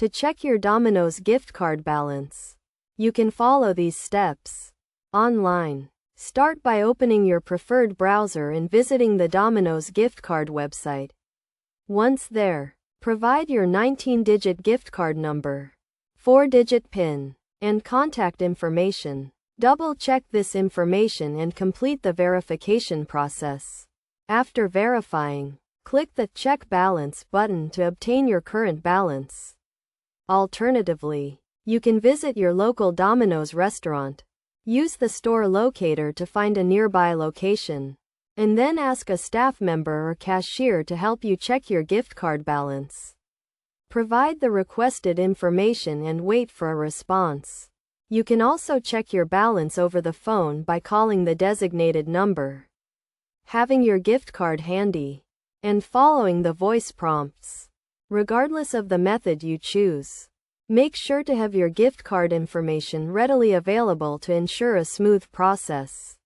To check your Domino's gift card balance, you can follow these steps. Online. Start by opening your preferred browser and visiting the Domino's gift card website. Once there, provide your 19-digit gift card number, 4-digit PIN, and contact information. Double-check this information and complete the verification process. After verifying, click the Check Balance button to obtain your current balance. Alternatively, you can visit your local Domino's restaurant. Use the store locator to find a nearby location, and then ask a staff member or cashier to help you check your gift card balance. Provide the requested information and wait for a response. You can also check your balance over the phone by calling the designated number. Having your gift card handy and following the voice prompts. Regardless of the method you choose, make sure to have your gift card information readily available to ensure a smooth process.